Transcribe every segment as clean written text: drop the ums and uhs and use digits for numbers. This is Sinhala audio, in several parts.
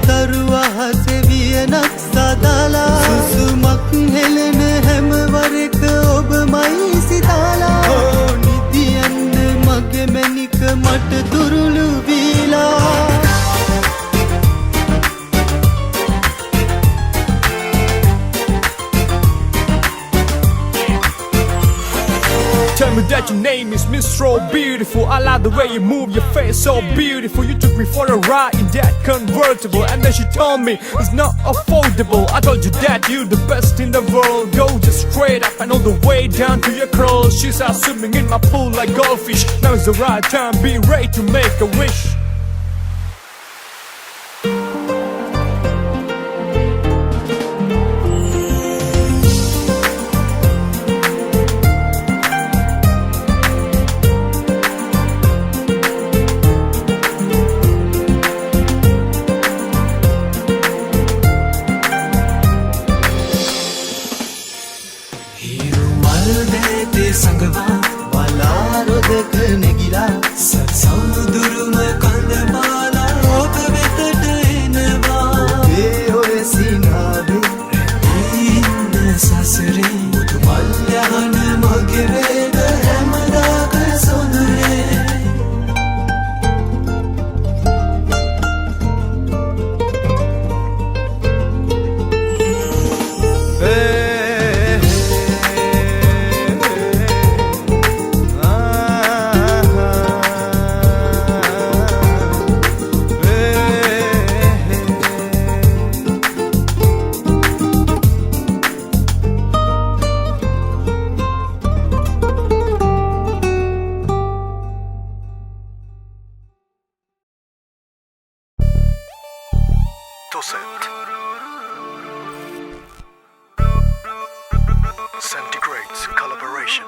තරුවා හසේ වියනක් සදාලා සුසුමක් හෙලන හැමවරක ඔබමයි සිතාලා නිදියන්න මගේ මැනික මට දුරුළු වීලා Tell me that your name is Miss So Beautiful. I like the way you move your face, so beautiful. You took me for a ride in that convertible, and then she told me it's not affordable. I told you that you're the best in the world. Go just straight up and all the way down to your curls. She's out swimming in my pool like goldfish. Now is the right time, be ready to make a wish. संगवा वाला रोदक नेगिला सौदुरुम कंदमाला ओक वेतट एनवा ए ओए सीनाबे इन ससरे मुदुमल्यहन मगे वेद හැමදාක සොඳුරේ Centigrade's collaboration.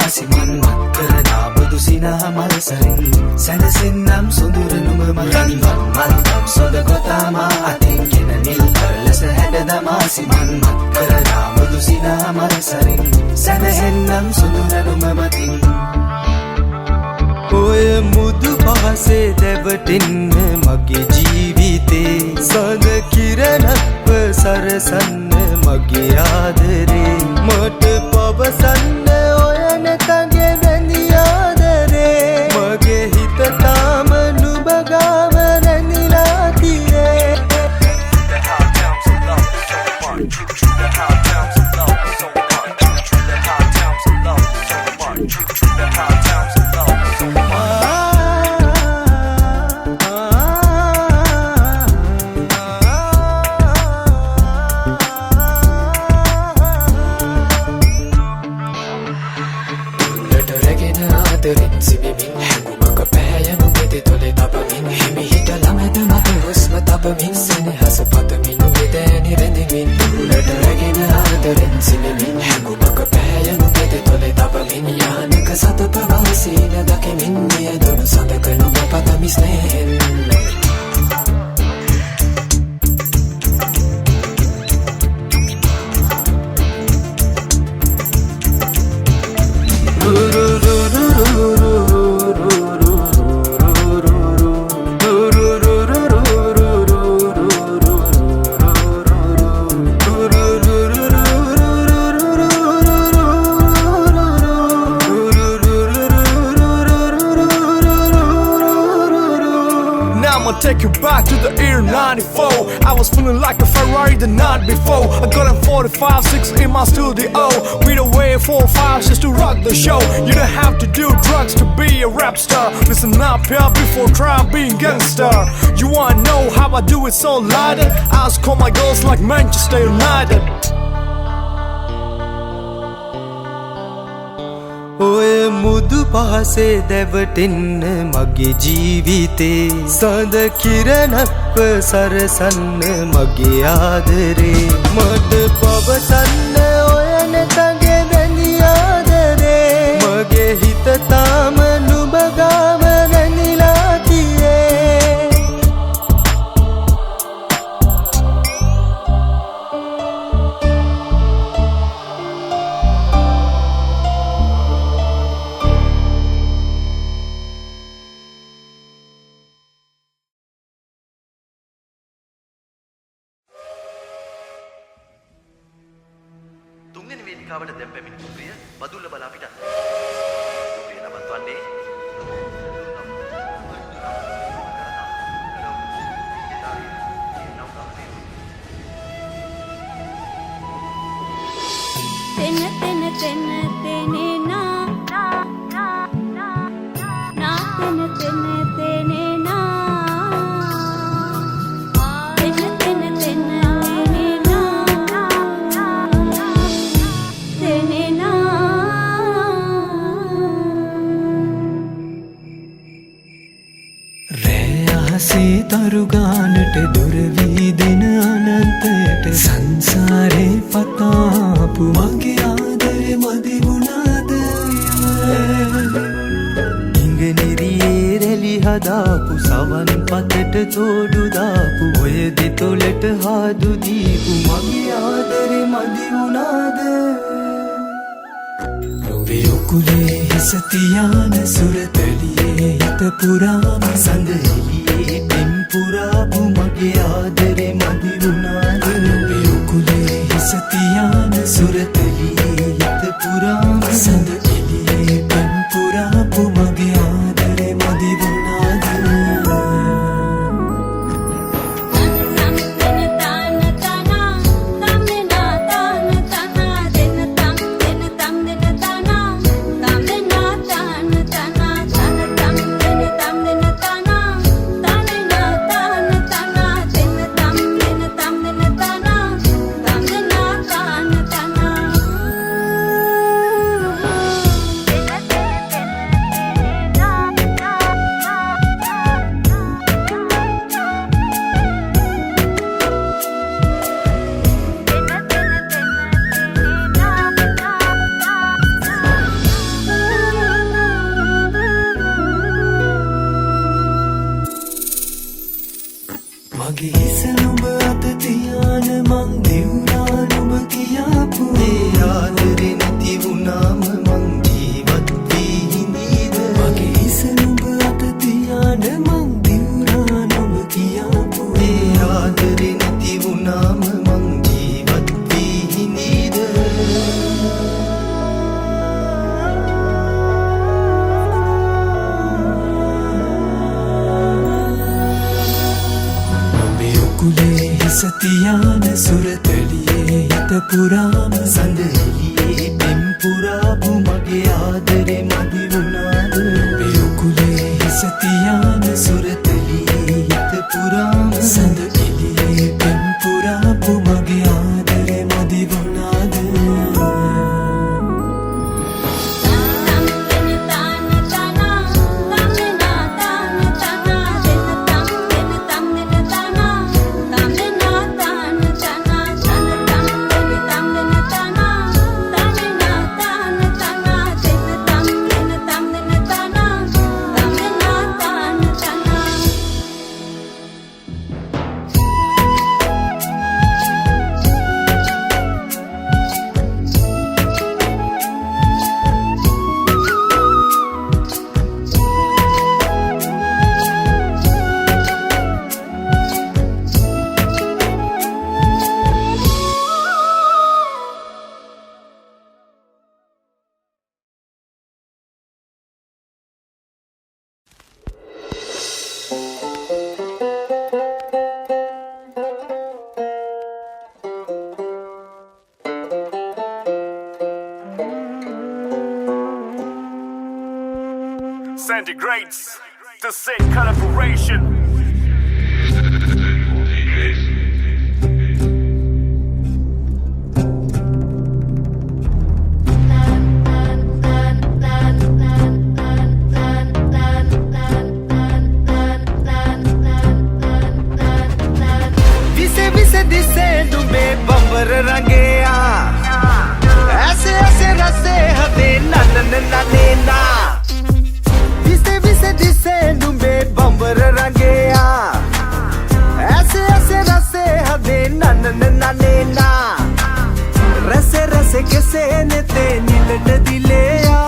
සිමන් මත් කරනා බුදු සිනා මල් සරින් සැනසෙන්නම් සොඳුර නුඹ මගින් මල්දම් සොඳ ගොතාමා අතින් ගෙන නිල් කරලස හැඩ දමා සිමන් මත් කරනා බුදු සිනා මල් සරින් සැනසෙන්නම් සොඳුර නුඹ මගින් ඔය මුදු පහසේ දැවටෙන්න මගේ ජීවිතේ සඳ කිරණක්ව සරසන්න මගේ ආදරේ මට පවසන්න තගේ වැඳි ආදරේ මගේ හිත තාම නුඹ ගාව රැඳිලා තියේ Take you back to the year 94. I was feeling like a Ferrari the night before. I got a 45-6 in my studio. We don't wait 4 5 just to rock the show. You don't have to do drugs to be a rap star. Listen up here before trying being gangster. You wanna know how I do it so lighter? Ask all my girls like Manchester United. ඔය මුදු පහසේ දැවටෙන්න මගේ ජීවිතේ සඳ කිරණක්ව සරසන්න මගේ ආදරේ මට පවසන්න ඔය තුන්වෙනි වේදිකාවට දැන් පැමිණි ප්‍රිය බදුල්ල බලා පිටත්. ප්‍රිය නමත් වන්නේ තරුගානට දුරවී දෙන අනන්තයට සංසාරේ පතාපු මගේ ආදරේ මදි වුණාද ඉංගනෙරියේ රැලි හදාපු සවන් පතට තෝඩු දාපු ඔය දෙතොලට හාදු දීපු මගේ ආදරේ මදි වුණාද ඔබේ උකුලේ හිස තියාන සුරතලියේ හිත පුරාම සඳ එළියේ පුරාපු මගේ ආදරේ මදි වුණාද ඔබේ උකුලේ හිස තියාන සුරතලියේ හිත පුරාම සඳ එළියේ පෙම් පුරාපු මගේ ආදරේ මදි වුණාද මගේ හිස නුඹ අත තියාන මං දෙවුනා නුඹ කියාපු ඒ ආදරේ නැති වුණාම මං ජීවත් වී හිඳීද මගේ හිස නුඹ අත තියාන මං දෙවුනා නුඹ කියාපු ඒ ආදරේ නැති වුණාම මං ජීවත් වී හිඳීද උකුලේ හිස තියාන සුරතලියේ හිත පුරාම සඳ එළියේ පෙම් පුරාපු මගේ ආදරේ මදි වුණාද ඔබේ උකුලේ හිස තියාන සුරතලියේ හිත පුරාම සඳ එළියේ පෙම් පුරාපු මගේ ආදරේ මදි වුණාද Centigrades, the same collaboration. Vise dise dube bambar rangea aise aise rase hade nanan nanena Vise dise dube bambar rangea aise aise rase hade nanan nanena Rase rase kese nete nilad dileya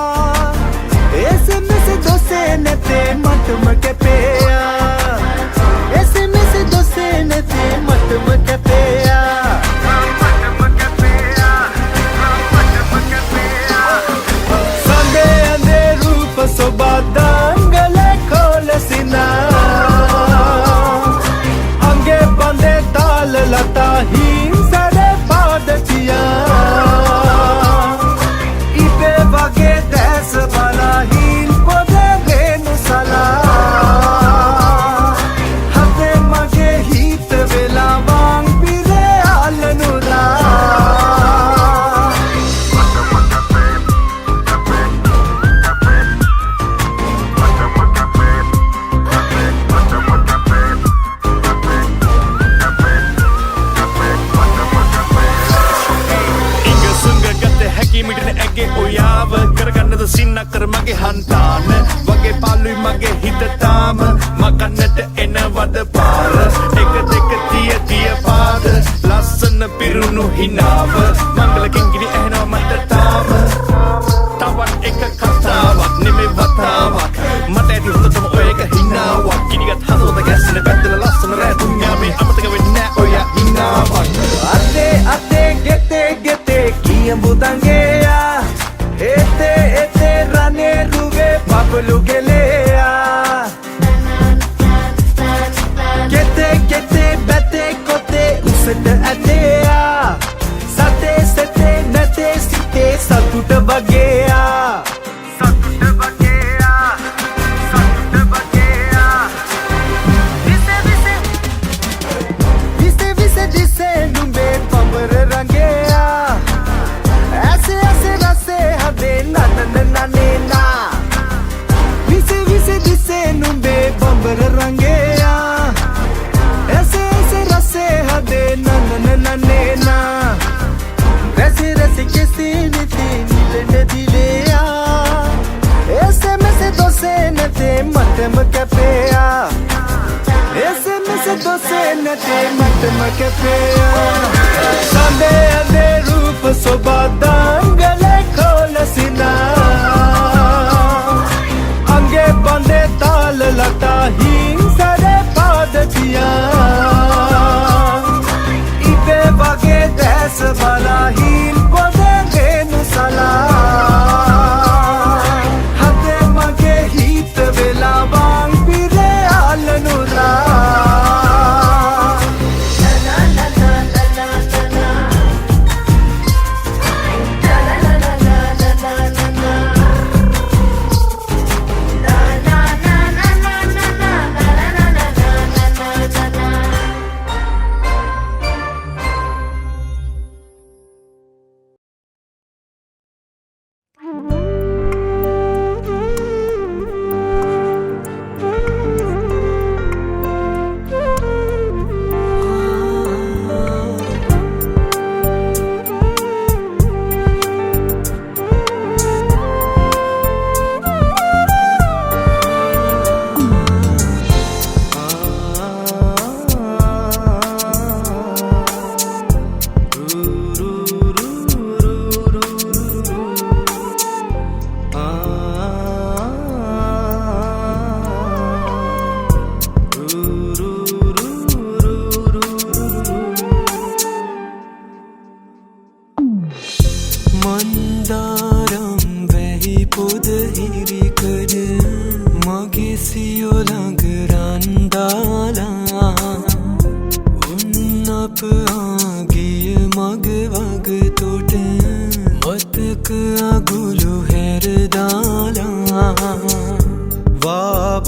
aise me se dose nete matum ke peya aise me se dose nete matum ke peya දන්නද සින්න කර මගේ හන්තාන වගේ පාලුයි මගේ හිත තාම මකන්නට එනවද පාර එක දෙක තිය පාද ලස්සන පිරුණු හිනාව මංගල කිංගිනි ඇහෙනව මට තාම තවත් එක කතාවක් නෙමෙයි වතාවක් මට ඇති හොඳටම ඔය එක හිනාවක් කිනිගත් හදවත ගැස්සෙන පැත්තල ලස්සන රැතුම් යාමේ අමතක වෙන්නේ නෑ ඔය හිනාවක් අතේ ගෙතේ කියඹු දංගේයා එතේ රනේ රුවේ පපලු ගෙලේයා ගෙතේ බැතේ කොතේ උසට ඇතේයා සතේ නැතේ සිතේ සතුට වගේයා දිසේ නුඹේ පඹර රංගේයා ඇසේ රසේ හදේ නනනනනේනා විසේ දිසේ නුඹේ පඹර රංගේයා ඇසේ රසේ හදේ නනනනනේනා රසේ කෙසේ නිති නිලෙන දිලේයා එසේ දොසේ නැතේ මටම කැපේයා SMS doce nate matma kepea sande ade roop sobadangale kholasina ange bande tal lata hin sare padatiya ibe bage des bala hin kodenge nusala hate mage hit vela bang pire alnura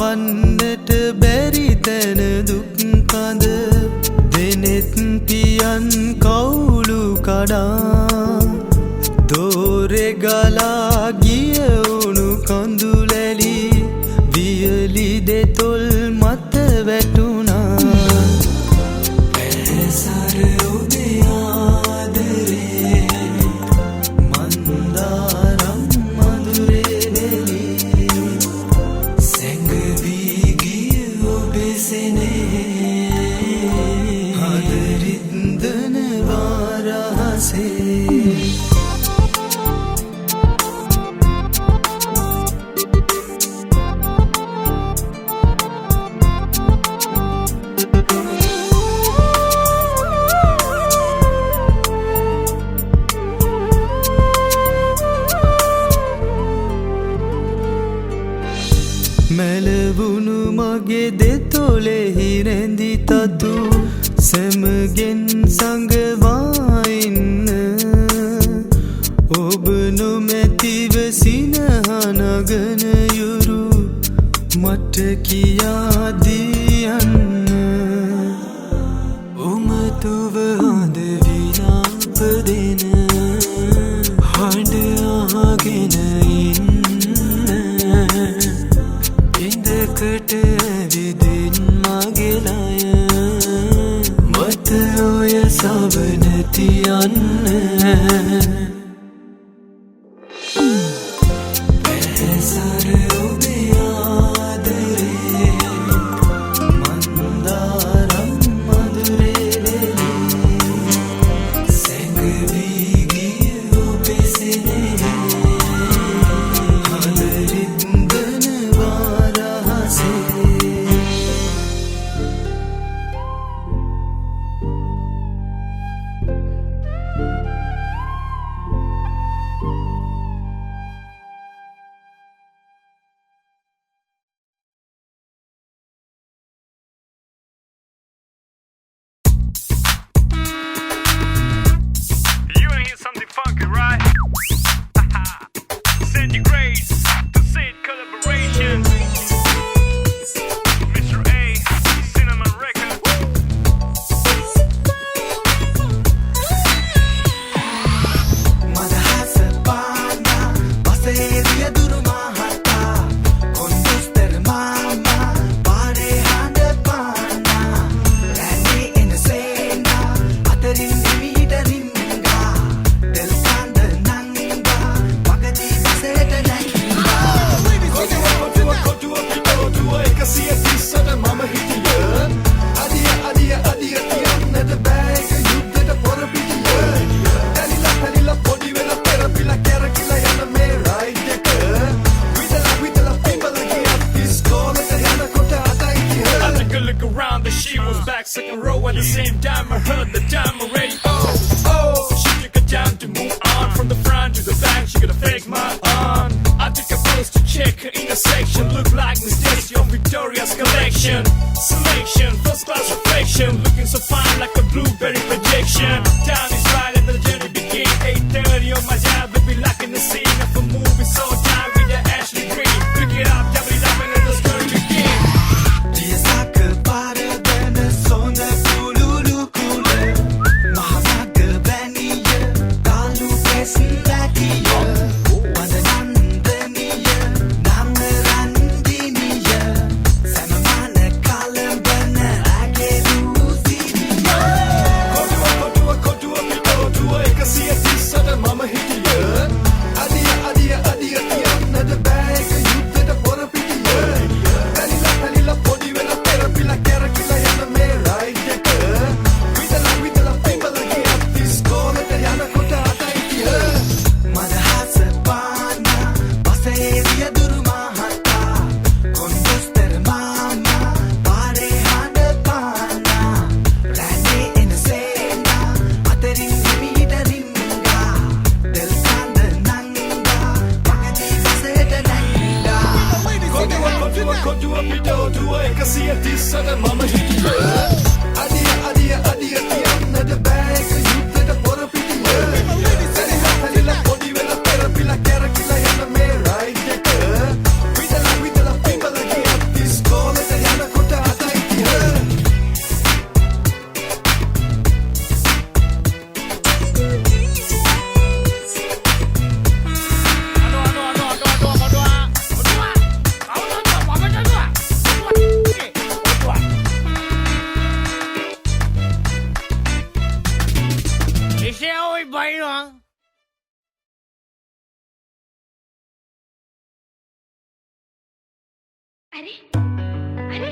වන්නට බැරි තැන දුක් කඳ දෙනෙත් පියන් කවුළු කඩා දෝරෙ ගලා ගිය උණු කඳුලැලි වියලි දෙතොල් මත වැටුණා පැසර ඔබේ ආදරේ මන්දාරම් මధుරේ වෙලි සැඟවී ගිය ඔබේ සෙනේ හදරින්දන වාරහසේ මැලවුණු මගේ දෙතොලෙහි රැඳි තතු සැමගෙන් සඟවා ඉන්න ඔබ නොමැතිව සිනහනගන යුරු මට කියා දියන්න උමතුව හඳ විලාප දෙන හඬ අහගෙන ඉන්න ඉඳකට ඇවිදින් මගේ ලය මට ඔය සවන තියන්න time I heard the time already. Oh, she took a time to move on from the front to the back. She got a fake my on. I took a pose to check her intersection. Look like Miss Daisy of Victoria's collection. Selection, first class reflection. Looking so fine like a blueberry projection. Time is right and the journey begins. 8:30 on my job, but we lock in the scene of a movie so tired with the Ashley Green. Pick it up, double it up, and let the story begin. දියසක පාරදන සොඳ කුළුළු කුල මහමග වැනිය කාලු කෙස් වැටිය වදනන්දනිය නම්රන්දිනිය සමමාන කලඹන ඇගෙලු සිරිය කොටුව පිටෝටුව එකසිය තිස්සට මම හිටිය අදිය තියන්නට බෑක යුද්ධට පොර පිටිය පැලිලා පොඩි වෙලා පෙරපිලා කැරකිලා යන මේ රයිඩ් එක විදලා පිඹලා ගියත් දිස්කෝලට යනකොට අතයි මදහස පාන පසේ වියදුරු මහතා කොන්දොස්තර මාමා පාරේ හඬ පානා රැඳේ එන සේනා අතරින් හිමිහිට රින්ගා දෙල් කඳ නංගා පගදී වසයට නැංගා කොටුව පිටෝටුව එකසිය තිස්සට මම හිටිය අදිය තියන්නට බෑක යුද්ධට පොර පිටිය පැලිලා පොඩි වෙලා පෙරපිලා කැරකිලා යන මේ රයිඩ් එක විදලා පිඹලා ගියත් දිස්කෝලට යනකොට අතයි Ese hoy bailón. अरे अरे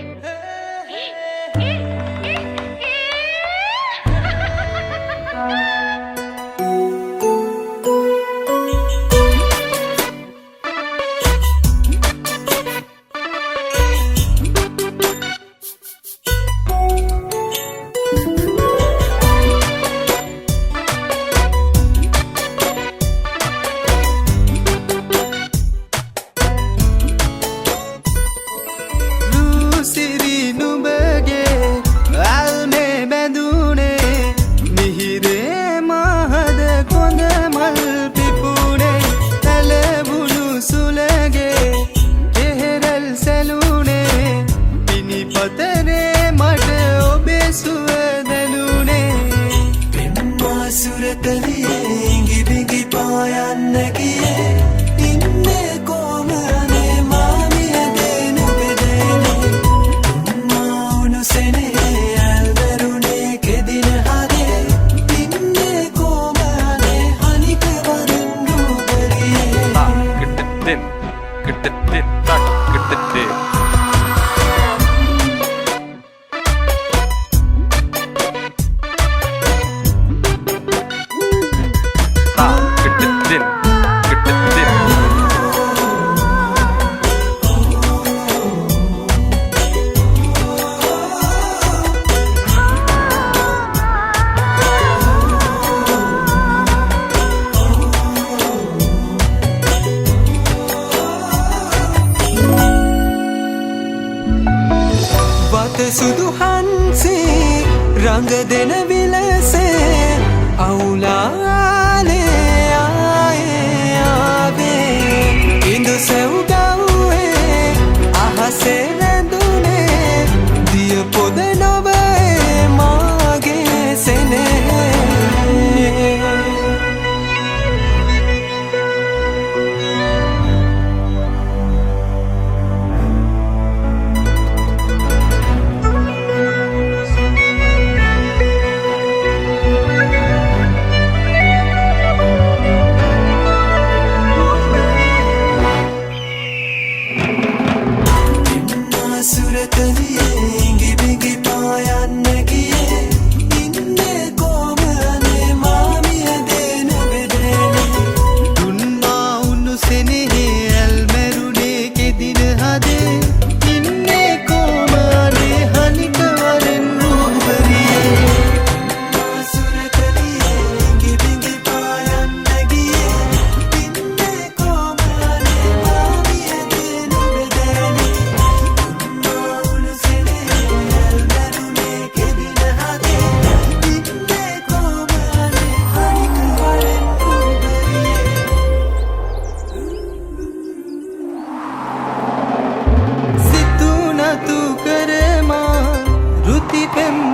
රූසිරි නුඹගේ අල්මේ බැඳුනේ මිහිරේ මහද කොඳ මල් පිපුනේ තලබුණු සුලගේ කෙහෙරල් සැලුනේ පිනිපතරේ මට ඔබේ සුව දැනුනේ පෙම්මා සුරතලියේ ඉඟි බිඟි පායන්න ගියේ ඉන්නේ කොමරනේ මාමිය දෙනු බෙදෙනේ උන්නාවුණු සෙනේ ඇල්වරුනේ කෙදින හදේ ඉන්නේ කොමරනේ හනික වරුන් රූපරියේ වත සුදු හන්සේ රඟ දෙන විලසේ අවුලාලේ ආයේ ආවේ ඉඳ සෙව්ගව්වේ අහසේ රැඳුනේ දිය පොද නොවේ මාගේ සෙනෙහේ පෙම්